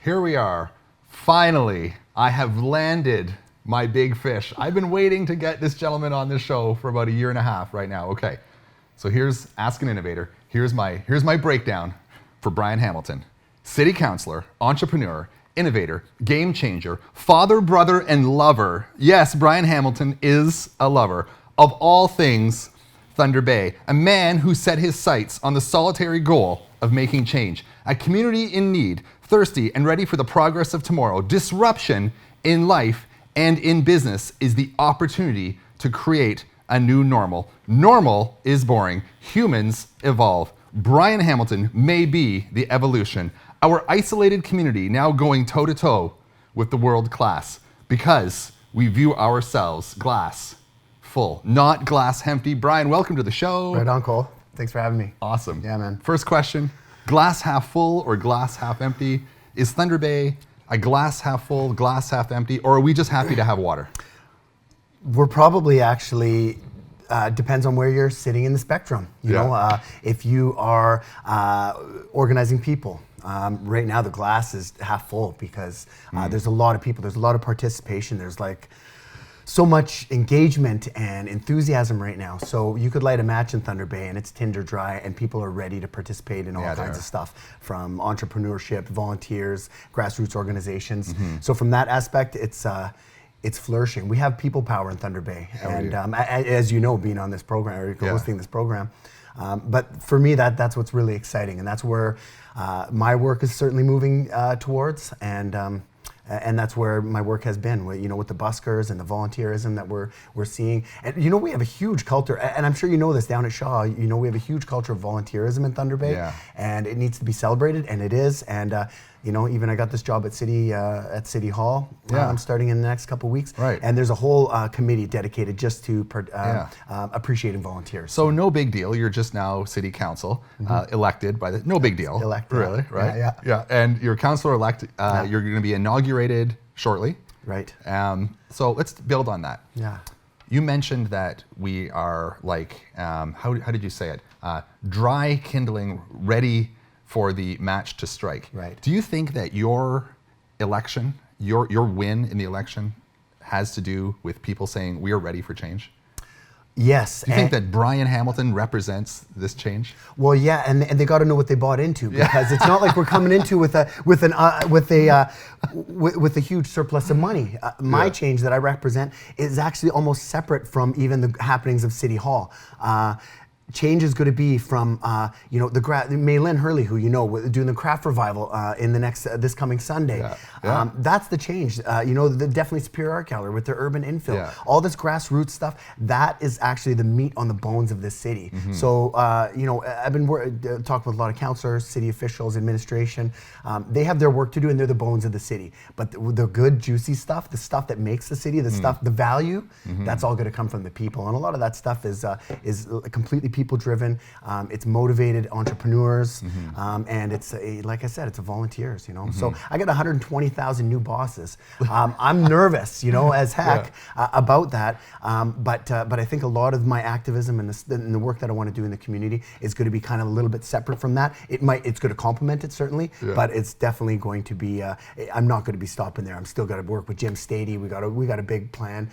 Here we are. Finally, I have landed my big fish. I've been waiting to get this gentleman on this show for about 1.5 years right now. Okay, so here's Ask an Innovator. Here's my breakdown for Brian Hamilton. City councillor, entrepreneur, innovator, game changer, father, brother, and lover. Yes, Brian Hamilton is a lover of all things Thunder Bay. A man who set his sights on the solitary goal of making change. A community in need, thirsty and ready for the progress of tomorrow. Disruption in life and in business is the opportunity to create a new normal. Normal is boring. Humans evolve. Brian Hamilton may be the evolution. Our isolated community now going toe-to-toe with the world class because we view ourselves glass full, not glass empty. Brian, welcome to the show. Right on, Cole. Thanks for having me. Awesome. Yeah, man. First question, glass half full or glass half empty? Is Thunder Bay a glass half full, glass half empty, or are we just happy to have water? We're probably actually, depends on where you're sitting in the spectrum. You know, if you are organizing people, right now the glass is half full because there's a lot of people, there's a lot of participation, there's like so much engagement and enthusiasm right now. So you could light a match in Thunder Bay and it's tinder dry and people are ready to participate in all kinds of stuff, from entrepreneurship, volunteers, grassroots organizations. So from that aspect, it's flourishing. We have people power in Thunder Bay. And as you know, being on this program, or hosting this program, but for me, that's what's really exciting. And that's where my work is certainly moving towards. And that's where my work has been, you know, with the buskers and the volunteerism that we're seeing. And you know, we have a huge culture, and I'm sure you know this down at Shaw. You know, we have a huge culture of volunteerism in Thunder Bay, and it needs to be celebrated, and it is. And you know, even I got this job at City Hall. I'm starting in the next couple of weeks, and there's a whole committee dedicated just to appreciating volunteers. So no big deal. You're just now City Council, elected by the. No big deal. Elected, really, right? Yeah. And you're councillor elect. You're going to be inaugurated shortly. Right. So let's build on that. Yeah. You mentioned that we are like, how did you say it? Dry kindling, ready for the match to strike. Right. Do you think that your election, your win in the election, has to do with people saying we are ready for change? Yes. Do you think that Brian Hamilton represents this change? Well, yeah, and they got to know what they bought into, because it's not like we're coming into with a huge surplus of money. My change that I represent is actually almost separate from even the happenings of City Hall. Change is going to be from, you know, Maylin Hurley, who you know, doing the craft revival in the this coming Sunday. That's the change. You know, definitely Superior Art Gallery with their urban infill. All this grassroots stuff, that is actually the meat on the bones of this city. So, you know, I've been talking with a lot of councillors, city officials, administration. They have their work to do and they're the bones of the city. But the good, juicy stuff, the stuff that makes the city, the stuff, the value, that's all going to come from the people. And a lot of that stuff is completely people-driven. It's motivated entrepreneurs, and it's like I said, it's volunteers. You know, so I got 120,000 new bosses. I'm nervous, you know, as heck about that. But I think a lot of my activism and the work that I want to do in the community is going to be kind of a little bit separate from that. It's going to complement it certainly, but it's definitely going to be. I'm not going to be stopping there. I'm still going to work with Jim Stady. We got a big plan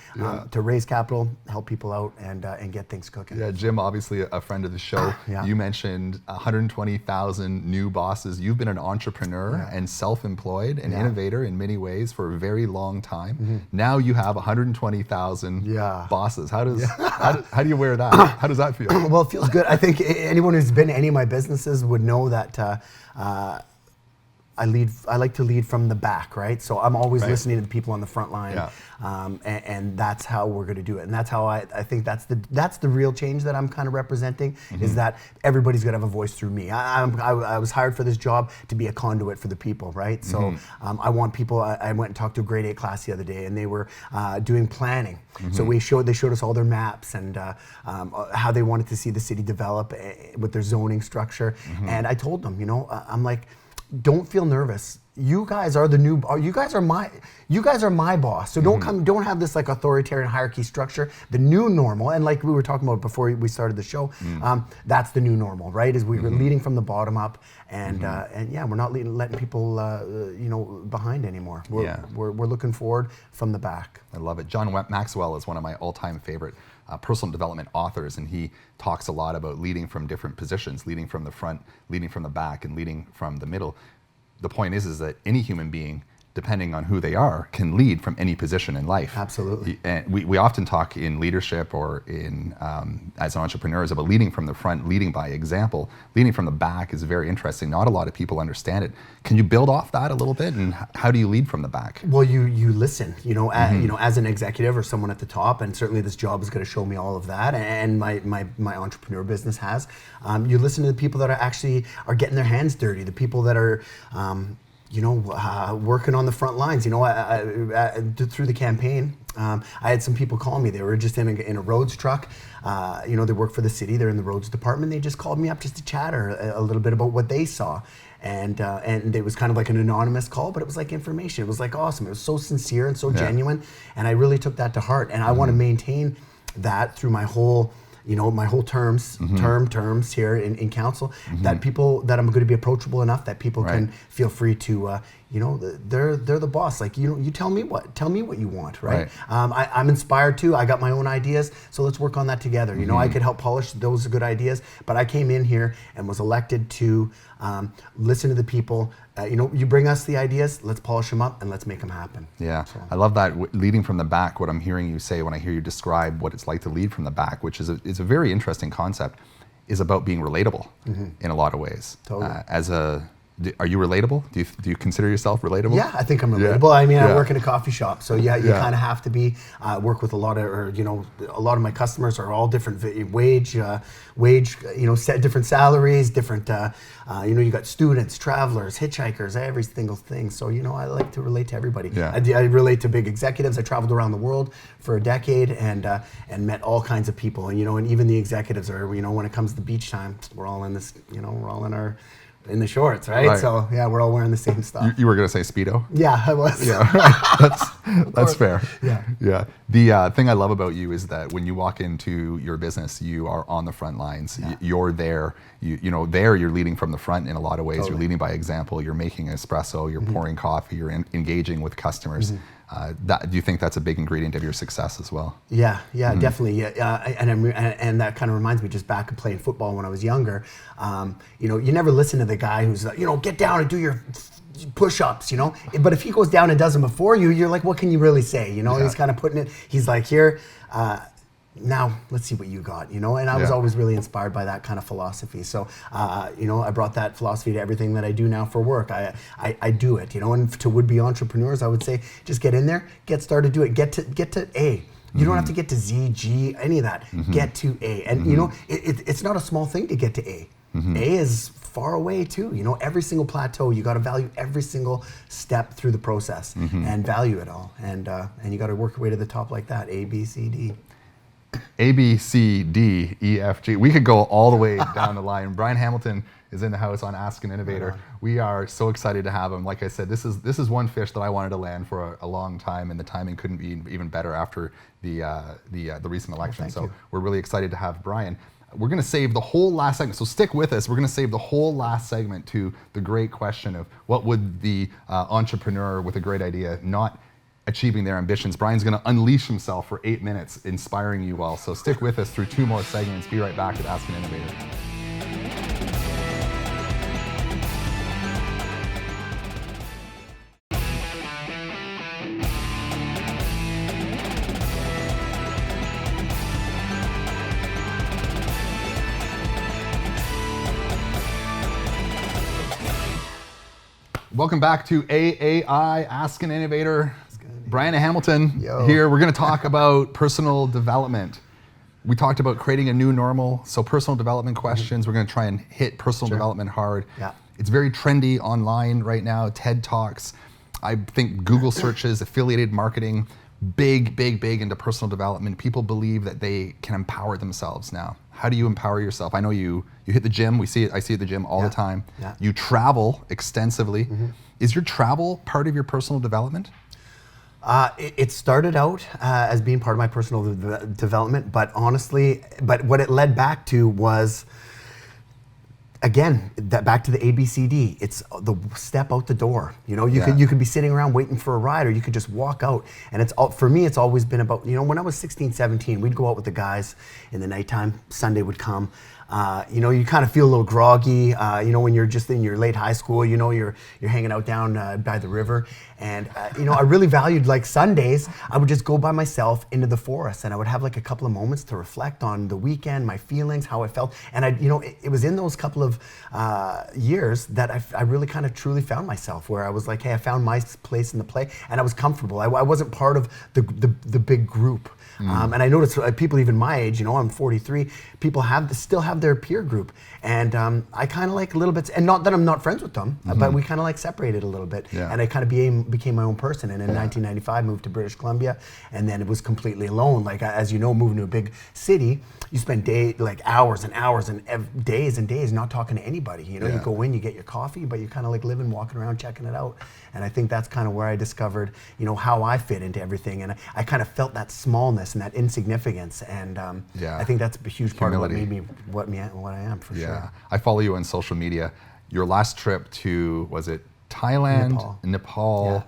to raise capital, help people out, and get things cooking. Yeah, Jim, obviously a friend of the show. You mentioned 120,000 new bosses. You've been an entrepreneur and self-employed and innovator in many ways for a very long time. Now you have 120,000 bosses. How do you wear that? How does that feel? Well, it feels good. I think anyone who's been to any of my businesses would know that I like to lead from the back, right? So I'm always listening to the people on the front line, and that's how we're going to do it. And that's how I think that's the real change that I'm kind of representing, is that everybody's going to have a voice through me. I was hired for this job to be a conduit for the people, right? So I want people. I went and talked to a grade 8 class the other day, and they were doing planning. So they showed us all their maps and how they wanted to see the city develop with their zoning structure. And I told them, you know, I'm like, don't feel nervous. you guys are the new, you guys are my boss. So don't have this like authoritarian hierarchy structure. The new normal, and like we were talking about before we started the show, that's the new normal, right? Is we're leading from the bottom up, and yeah, we're not letting people, behind anymore. We're looking forward from the back. I love it. John Maxwell is one of my all-time favorite personal development authors, and he talks a lot about leading from different positions, leading from the front, leading from the back, and leading from the middle. The point is that any human being, depending on who they are, can lead from any position in life. Absolutely. And we often talk in leadership or in as entrepreneurs about leading from the front, leading by example. Leading from the back is very interesting. Not a lot of people understand it. Can you build off that a little bit? And how do you lead from the back? Well, you listen. As an executive or someone at the top, and certainly this job is going to show me all of that. And my entrepreneur business has. You listen to the people that are getting their hands dirty. The people that are. Working on the front lines. Through the campaign, I had some people call me. They were just in a roads truck. They work for the city. They're in the roads department. They just called me up just to chat a little bit about what they saw. And it was kind of like an anonymous call, but it was like information. It was like awesome. It was so sincere and so genuine. And I really took that to heart. And I want to maintain that through my whole terms here in council, that I'm going to be approachable enough that people can feel free to, they're the boss. Like, you tell me what you want, right? I'm inspired too. I got my own ideas, so let's work on that together. I could help polish those good ideas, but I came in here and was elected to listen to the people. You bring us the ideas, let's polish them up and let's make them happen. Yeah, so. I love that leading from the back. What I'm hearing you say when I hear you describe what it's like to lead from the back, which is a very interesting concept, is about being relatable in a lot of ways. Totally. Are you relatable? Do you consider yourself relatable? Yeah, I think I'm relatable. I mean, I work in a coffee shop, so you kind of have to be. Work with a lot of my customers are all different wage, different salaries, different. You got students, travelers, hitchhikers, every single thing. So I like to relate to everybody. Yeah. I relate to big executives. I traveled around the world for a decade and met all kinds of people. And even the executives are. When it comes to beach time, we're all in this. We're all in the shorts, right? So yeah, we're all wearing the same stuff. You were gonna say Speedo? Yeah, I was. Yeah, that's fair. Yeah. The thing I love about you is that when you walk into your business, you are on the front lines. Yeah. You're there. You're leading from the front in a lot of ways. Totally. You're leading by example. You're making espresso. You're pouring coffee. You're engaging with customers. Do you think that's a big ingredient of your success as well? Yeah, definitely. Yeah, and that kind of reminds me, just back of playing football when I was younger. You never listen to the guy who's get down and do your push-ups. But if he goes down and does them before you, you're like, what can you really say? He's kind of putting it. He's like, here. Now let's see what you got, and I was always really inspired by that kind of philosophy. So, I brought that philosophy to everything that I do now for work. I do it, and to would-be entrepreneurs, I would say, just get in there, get started, do it, get to A. You don't have to get to Z, G, any of that. Get to A, and it's not a small thing to get to A. A is far away too. Every single plateau, you got to value every single step through the process and value it all, and you got to work your way to the top like that. A, B, C, D. A, B, C, D, E, F, G. We could go all the way down the line. Brian Hamilton is in the house on Ask An Innovator. We are so excited to have him. Like I said, this is one fish that I wanted to land for a long time, and the timing couldn't be even better after the recent election. So we're really excited to have Brian. We're going to save the whole last segment, so stick with us. We're going to save the whole last segment to the great question of what would the entrepreneur with a great idea not achieving their ambitions. Brian's going to unleash himself for 8 minutes, inspiring you all. So stick with us through 2 more segments. Be right back with Ask An Innovator. Welcome back to AAI, Ask An Innovator. Brian Hamilton here. We're going to talk about personal development. We talked about creating a new normal, so personal development questions. We're going to try and hit personal development hard. Yeah. It's very trendy online right now, TED Talks. I think Google searches, affiliated marketing. big into personal development. People believe that they can empower themselves now. How do you empower yourself? I know you hit the gym. I see you at the gym all the time. Yeah. You travel extensively. Is your travel part of your personal development? It started out as being part of my personal development, but honestly, what it led back to was, again, back to the ABCD. It's the step out the door. You know, you could be sitting around waiting for a ride, or you could just walk out. And it's all, for me, it's always been about, you know, when I was 16, 17, we'd go out with the guys in the nighttime. Sunday would come. You know, you kind of feel a little groggy. You know, when you're just in your late high school, you know, you're hanging out down by the river, and you know, I really valued, like, Sundays. I would just go by myself into the forest, and I would have like a couple of moments to reflect on the weekend, my feelings, how I felt, and you know, it was in those couple of years that I really kind of truly found myself, where I was like, hey, I found my place in the play, and I was comfortable. I wasn't part of the big group. And I noticed people even my age, you know, I'm 43, people still have their peer group. And I kind of like a little bit, and not that I'm not friends with them, but we kind of like separated a little bit. Yeah. And I kind of became my own person. And in 1995, moved to British Columbia, and then it was completely alone. Like, as you know, moving to a big city, you spend hours and hours and days and days not talking to anybody. You know, you go in, you get your coffee, but you're kind of like living, walking around, checking it out. And I think that's kind of where I discovered, you know, how I fit into everything. And I kind of felt that smallness and that insignificance. And I think that's a huge part of what made me what I am, for sure. I follow you on social media. Your last trip to, was it Thailand? Nepal. Yeah.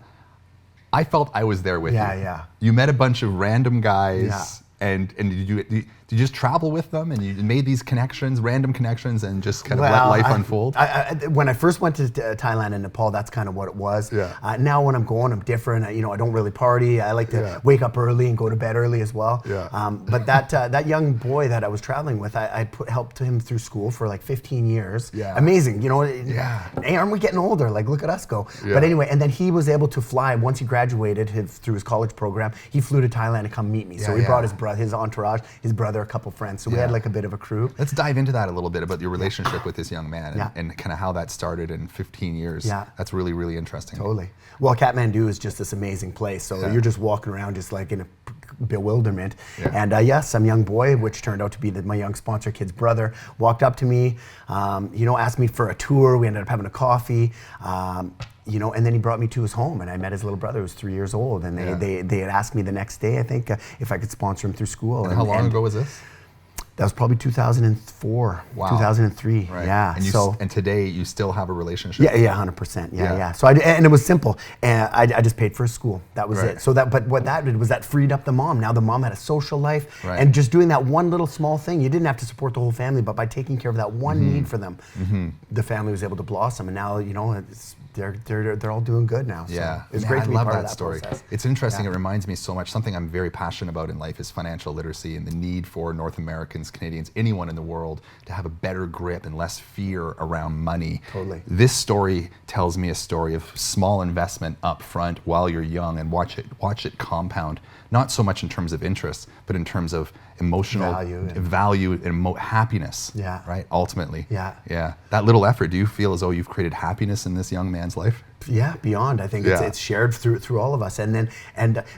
I felt I was there with you. Yeah. You met a bunch of random guys. Yeah. And did you just travel with them, and you made these connections, random connections, and just kind of let life unfold? When I first went to Thailand and Nepal, that's kind of what it was. Yeah. Now when I'm going, I'm different. You know, I don't really party. I like to wake up early and go to bed early as well. Yeah. But that young boy that I was traveling with, I helped him through school for like 15 years. Yeah. Amazing. You know, Yeah. aren't we getting older? Like, look at us go. Yeah. But anyway, and then he was able to fly. Once he graduated through his college program, he flew to Thailand to come meet me. So he brought his entourage, his brother, a couple friends. So we had like a bit of a crew. Let's dive into that a little bit, about your relationship with this young man and kind of how that started in 15 years. Yeah. That's really, really interesting. Totally. Well, Kathmandu is just this amazing place. So you're just walking around just like in a bewilderment. Yeah. And some young boy, which turned out to be my young sponsor kid's brother, walked up to me, you know, asked me for a tour. We ended up having a coffee. You know, and then he brought me to his home, and I met his little brother, who was 3 years old, and they had asked me the next day, I think, if I could sponsor him through school. And how long ago was this? That was probably 2004, 2003. Right. Yeah. And today you still have a relationship. Yeah, 100%. Yeah. So and it was simple. And I just paid for his school. That was it. So but what that did was that freed up the mom. Now the mom had a social life, and just doing that one little small thing. You didn't have to support the whole family, but by taking care of that one need for them, the family was able to blossom. And now, you know, they're all doing good now. So Yeah, it's great to be I love part that of that story. process. It's interesting. It reminds me so much. Something I'm very passionate about in life is financial literacy, and the need for North Americans, Canadians, anyone in the world, to have a better grip and less fear around money. Totally. This story tells me a story of small investment up front while you're young, and watch it compound. Not so much in terms of interest, but in terms of emotional value and happiness. Yeah. Right. Ultimately. Yeah. That little effort. Do you feel as though you've created happiness in this young man's life? Yeah, beyond. I think it's shared through all of us, and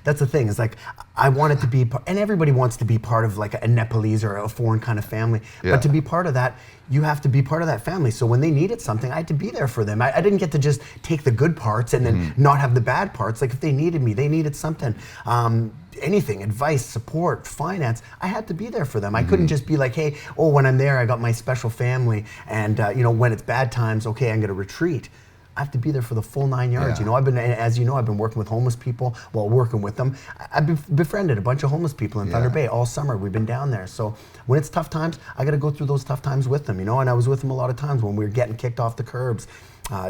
that's the thing. Is like I wanted to be, and everybody wants to be part of like a Nepalese or a foreign kind of family. But to be part of that, you have to be part of that family. So when they needed something, I had to be there for them. I didn't get to just take the good parts and then not have the bad parts. Like if they needed me, they needed something. Anything, advice, support, finance, I had to be there for them. I couldn't just be like, hey, when I'm there, I got my special family, and you know, when it's bad times, okay, I'm gonna retreat. I have to be there for the full 9 yards. You know, I've been working with homeless people. While working with them, I've befriended a bunch of homeless people in Thunder Bay all summer. We've been down there. So when it's tough times, I got to go through those tough times with them. You know, and I was with them a lot of times when we were getting kicked off the curbs.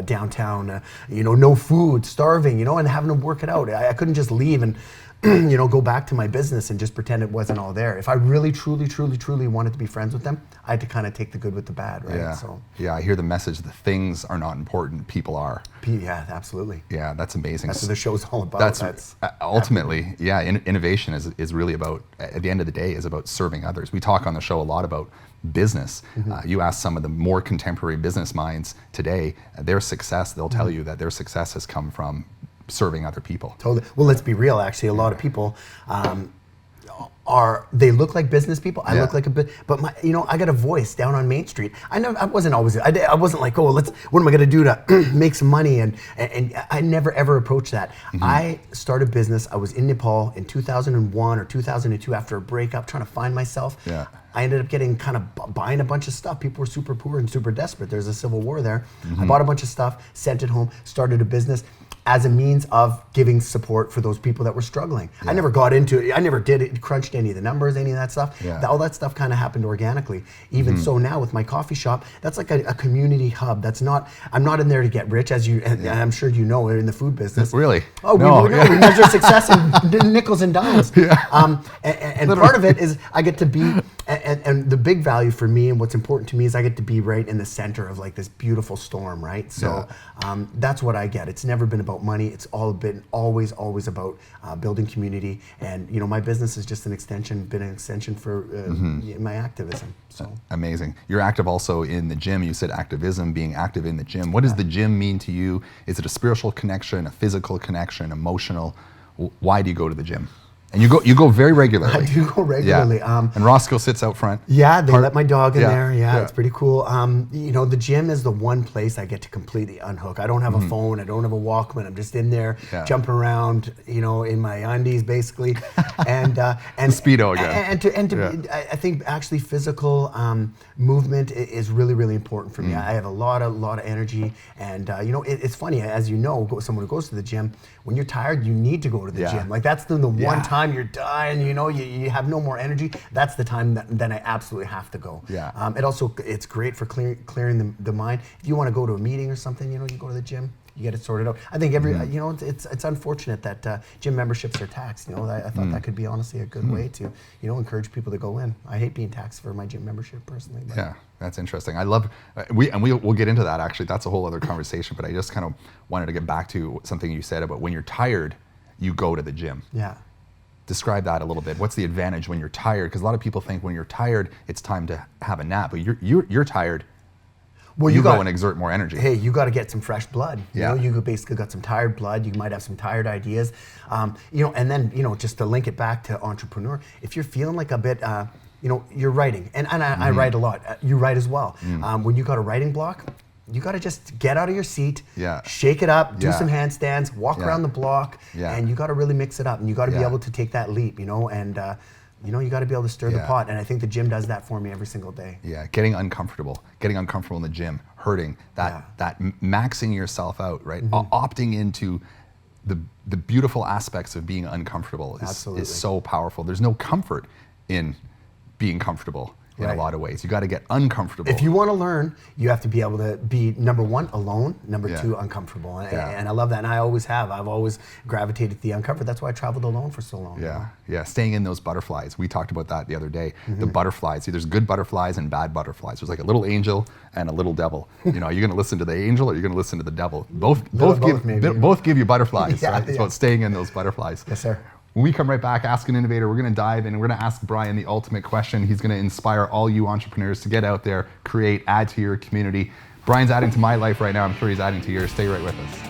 Downtown, you know, no food, starving, you know, and having to work it out. I couldn't just leave and, you know, go back to my business and just pretend it wasn't all there. If I really, truly wanted to be friends with them, I had to kind of take the good with the bad, right? I hear the message that things are not important, people are. Yeah, absolutely. Yeah, that's amazing. That's what the show's all about. That's ultimately, innovation is really about, at the end of the day, is about serving others. We talk on the show a lot about business. You ask some of the more contemporary business minds today, their success, they'll tell you that their success has come from serving other people. Totally. Well, let's be real. Actually, a lot of people they look like business people. I look like but I got a voice down on Main Street. I wasn't always. I wasn't like, oh, what am I gonna do to make some money? And I never ever approached that. I started business. I was in Nepal in 2001 or 2002 after a breakup, trying to find myself. Yeah. I ended up getting buying a bunch of stuff. People were super poor and super desperate. There's a civil war there. I bought a bunch of stuff, sent it home, started a business as a means of giving support for those people that were struggling. I never got into it. I never crunched any of the numbers, any of that stuff. Yeah. All that stuff kind of happened organically. Even so now with my coffee shop, that's like a community hub. I'm not in there to get rich, as and I'm sure you know, in the food business. Really? Oh, we measure success in nickels and dimes. And part of it is I get to be, and the big value for me and what's important to me is I get to be right in the center of like this beautiful storm, right? So that's what I get. It's never been about money. It's always about building community. And my business is just been an extension for my activism. So amazing. You're active also in the gym. You said activism, being active in the gym. What does the gym mean to you? Is it a spiritual connection, a physical connection, emotional? Why do you go to the gym? And you go very regularly. I do go regularly. Yeah. And Roscoe sits out front. Yeah, they let my dog in there. Yeah, it's pretty cool. The gym is the one place I get to completely unhook. I don't have a phone. I don't have a Walkman. I'm just in there jumping around, in my undies basically, and Speedo again. I think actually physical movement is really, really important for me. I have a lot of energy, and it's funny, as someone who goes to the gym, when you're tired, you need to go to the gym. Like that's the one time you're done, you have no more energy. That's the time that I absolutely have to go. It's great for clearing the mind. If you want to go to a meeting or something, you go to the gym, you get it sorted out. I think it's unfortunate that gym memberships are taxed. I thought that could be honestly a good way to encourage people to go in. I hate being taxed for my gym membership personally. But. Yeah, that's interesting. I love we'll get into that actually. That's a whole other conversation. But I just kind of wanted to get back to something you said about when you're tired, you go to the gym. Yeah. Describe that a little bit. What's the advantage when you're tired? Because a lot of people think when you're tired, it's time to have a nap. But you're tired. Well, you go and exert more energy. Hey, you got to get some fresh blood. You basically got some tired blood. You might have some tired ideas. And then just to link it back to entrepreneur, if you're feeling like a bit, you're writing, and I write a lot. You write as well. When you got a writing block, you got to just get out of your seat, shake it up, do some handstands, walk around the block, and you got to really mix it up, and you got to be able to take that leap, and you got to be able to stir the pot, and I think the gym does that for me every single day. Yeah, getting uncomfortable in the gym, hurting, that maxing yourself out, right? Opting into the beautiful aspects of being uncomfortable is so powerful. There's no comfort in being comfortable. In a lot of ways. You got to get uncomfortable. If you want to learn, you have to be able to be, number one, alone, number two, uncomfortable. And I love that, and I always have. I've always gravitated to the uncomfort. That's why I traveled alone for so long. Yeah, staying in those butterflies. We talked about that the other day. The butterflies. See, there's good butterflies and bad butterflies. There's like a little angel and a little devil. Are you going to listen to the angel or are you going to listen to the devil? Both give you butterflies, right? It's about staying in those butterflies. Yes, sir. When we come right back, Ask an Innovator, we're going to dive in and we're going to ask Brian the ultimate question. He's going to inspire all you entrepreneurs to get out there, create, add to your community. Brian's adding to my life right now. I'm sure he's adding to yours. Stay right with us.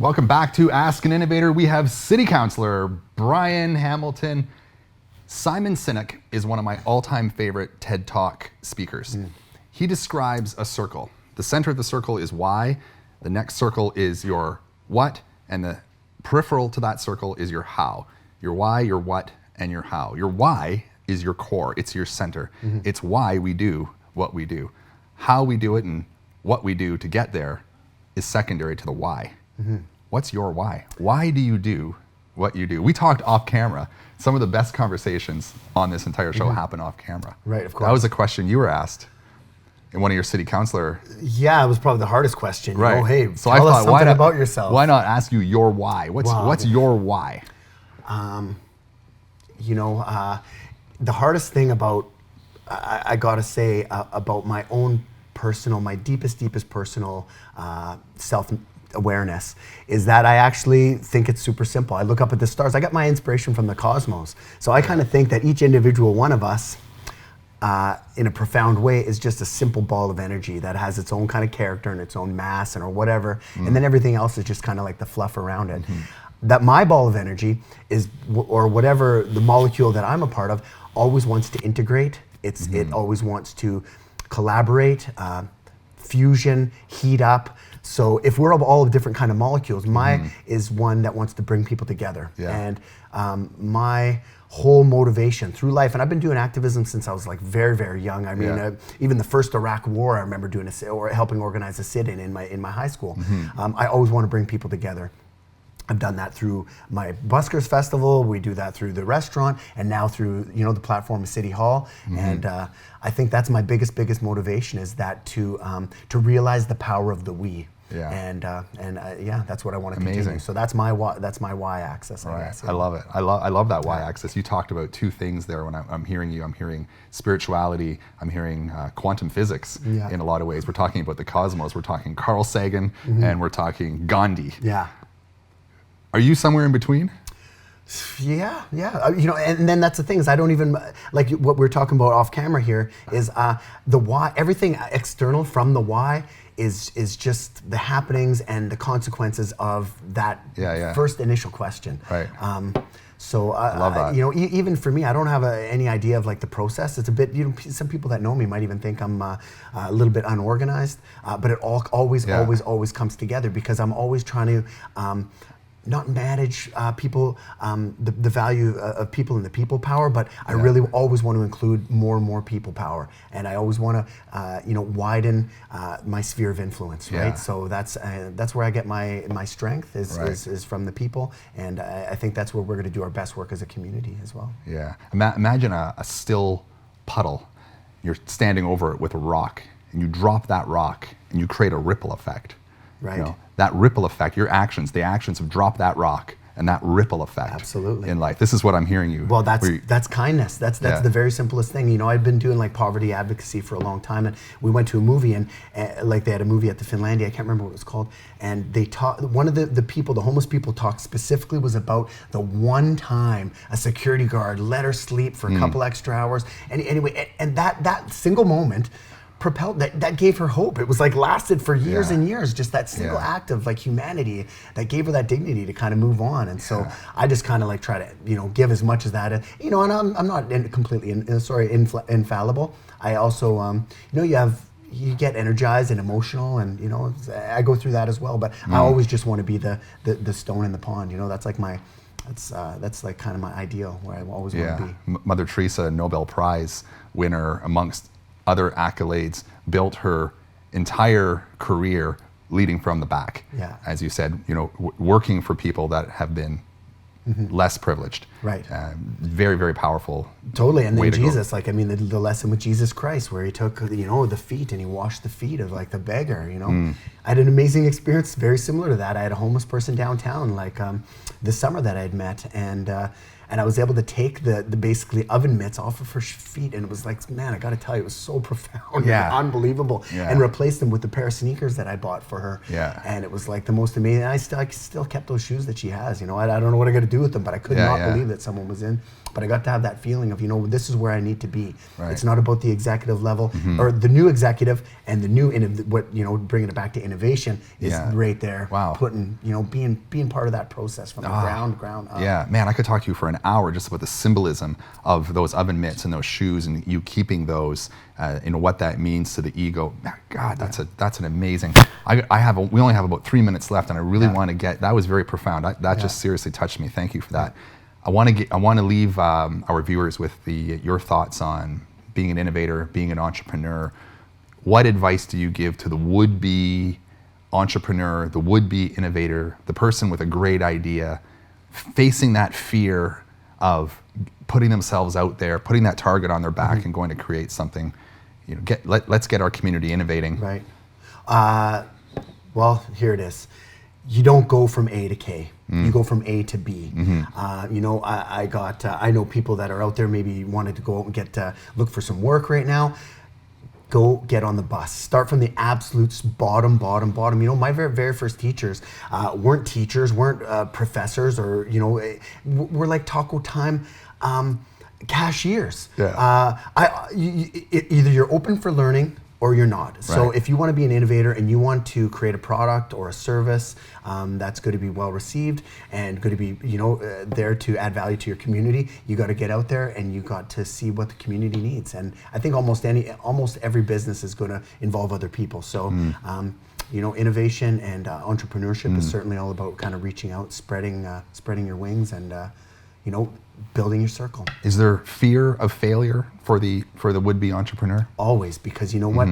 Welcome back to Ask an Innovator. We have City Councillor Brian Hamilton. Simon Sinek is one of my all-time favorite TED Talk speakers. He describes a circle. The center of the circle is why, the next circle is your what, and the peripheral to that circle is your how. Your why, your what, and your how. Your why is your core. It's your center. It's why we do what we do. How we do it and what we do to get there is secondary to the why. What's your why? Why do you do what you do? We talked off camera. Some of the best conversations on this entire show happen off camera. Right, of course. That was a question you were asked in one of your city councillor. Yeah, it was probably the hardest question. Right. Hey, so tell us something about yourself. Why not ask you your why? What's your why? The hardest thing about, I gotta say, about my own personal, my deepest personal self-awareness is that I actually think it's super simple. I look up at the stars. I got my inspiration from the cosmos. So I kind of think that each individual one of us, in a profound way, is just a simple ball of energy that has its own kind of character and its own mass or whatever. And then everything else is just kind of like the fluff around it. That my ball of energy is, or whatever the molecule that I'm a part of, always wants to integrate. It always wants to collaborate, fusion, heat up. So if we're all of different kind of molecules, my is one that wants to bring people together. And my whole motivation through life, and I've been doing activism since I was like very, very young. I mean, even the first Iraq War, I remember doing or helping organize a sit-in in my high school. I always want to bring people together. I've done that through my Buskers Festival. We do that through the restaurant, and now through the platform of City Hall. And I think that's my biggest motivation, is that to realize the power of the we. And that's what I want to continue. So that's my y-axis. I guess. I love it. I love that y-axis. You talked about two things there. When I'm hearing you, I'm hearing spirituality. I'm hearing quantum physics in a lot of ways. We're talking about the cosmos. We're talking Carl Sagan, and we're talking Gandhi. Are you somewhere in between? Yeah. And then that's the thing, is I don't even, like what we're talking about off camera here, is the why. Everything external from the why is just the happenings and the consequences of that first initial question. So I love that. Even for me, I don't have any idea of like the process. It's a bit, some people that know me might even think I'm a little bit unorganized, but it always comes together, because I'm always trying to not manage people, the value of people and the people power, but I really always want to include more and more people power, and I always want to widen my sphere of influence, right? So that's where I get my strength is from the people, and I think that's where we're going to do our best work as a community as well. Imagine a still puddle. You're standing over it with a rock, and you drop that rock, and you create a ripple effect. That ripple effect, your actions, the actions have dropped that rock, and that ripple effect in life. This is what I'm hearing you. Well, that's kindness. That's the very simplest thing. I've been doing like poverty advocacy for a long time, and we went to a movie, and like they had a movie at the Finlandia. I can't remember what it was called, and they talked. One of the people, the homeless people, talked specifically was about the one time a security guard let her sleep for a couple extra hours, and anyway, and that single moment propelled that gave her hope. It was like lasted for years and years, just that single act of like humanity that gave her that dignity to kind of move on. And so I just kind of like try to give as much as that, and I'm not completely infallible. I also you get energized and emotional, and I go through that as well, but I always just want to be the stone in the pond. That's like that's like kind of my ideal, where I always want to be. Mother Teresa, Nobel Prize winner, amongst other accolades, built her entire career leading from the back. As you said, working for people that have been less privileged. Very, very powerful. Totally. And then Jesus, the lesson with Jesus Christ, where he took the feet and he washed the feet of like the beggar. I had an amazing experience very similar to that. I had a homeless person downtown this summer that I had met, and I was able to take the basically oven mitts off of her feet, and it was like, man, I got to tell you, it was so profound and unbelievable, and replaced them with the pair of sneakers that I bought for her. And it was like the most amazing. I still kept those shoes that she has. I don't know what I got to do with them, but I could not believe that someone was in. But I got to have that feeling of, this is where I need to be. It's not about the executive level or the new executive, and the new bringing it back to innovation is right there. Putting being part of that process from the ground up. Man, I could talk to you for an hour just about the symbolism of those oven mitts and those shoes, and you keeping those, what that means to the ego. God, that's an amazing. We only have about 3 minutes left, and I really want to get. That was very profound. That just seriously touched me. Thank you for that. I want to leave our viewers with your thoughts on being an innovator, being an entrepreneur. What advice do you give to the would-be entrepreneur, the would-be innovator, the person with a great idea, facing that fear of putting themselves out there, putting that target on their back, and going to create something? Let's get our community innovating. Well, here it is. You don't go from A to K. You go from A to B. I know people that are out there maybe wanted to go out and look for some work right now. go get on the bus. Start from the absolute bottom. You know, my very first teachers weren't teachers, weren't professors, or, you know, were like taco time cashiers. Yeah. Either you're open for learning or you're not. So Right. if you want to be an innovator and you want to create a product or a service that's going to be well received and going to be, you know, there to add value to your community, you got to get out there and you got to see what the community needs. And I think almost every business is going to involve other people. So you know, innovation and entrepreneurship is certainly all about kind of reaching out, spreading your wings, and you know, building your circle. Is there fear of failure for the would-be entrepreneur? Always, because you know what?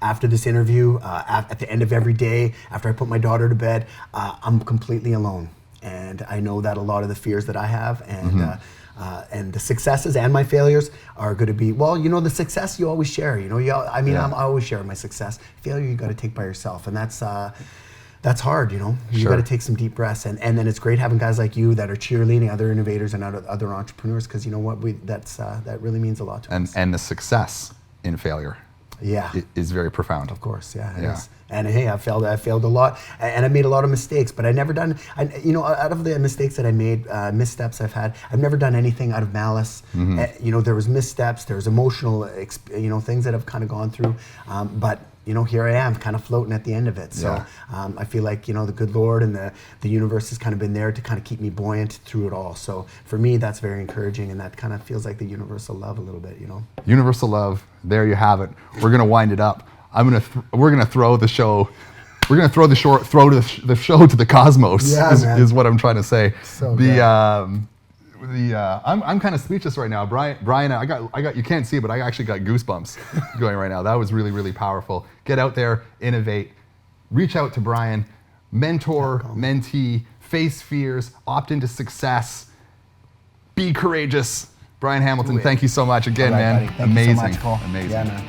After this interview, at the end of every day, after I put my daughter to bed, I'm completely alone, and I know that a lot of the fears that I have and the successes and my failures are going to be, well, you know, the success you always share. You know, I always share my success. Failure you got to take by yourself, and that's hard, you know. You Sure. got to take some deep breaths, and then it's great having guys like you that are cheerleading other innovators and other entrepreneurs, because you know what, that really means a lot to us. And the success in failure Yeah, is very profound. of course, yeah, it Yeah. is. And hey, I failed a lot, and I made a lot of mistakes, but you know, out of the mistakes that I made, missteps I've had, I've never done anything out of malice. You know, there was missteps, there was emotional, you know, things that I've kind of gone through, but you know, here I am kind of floating at the end of it. So Yeah. I feel like, you know, the good Lord and the universe has kind of been there to kind of keep me buoyant through it all. So for me, that's very encouraging, and that kind of feels like the universal love a little bit, you know. Universal love. There you have it. We're gonna wind it up. We're gonna throw the show. We're gonna throw the show to the cosmos. Yeah, man. is what I'm trying to say. So good. I'm kind of speechless right now, Brian. I got you can't see it, but I actually got goosebumps going right now. That was really, really powerful. Get out there, innovate, reach out to Brian, mentor, mentee, face fears, opt into success, be courageous. Brian Hamilton, thank you so much again, All right, man. buddy. Thank Amazing, you so much, Cole. amazing. Yeah, man.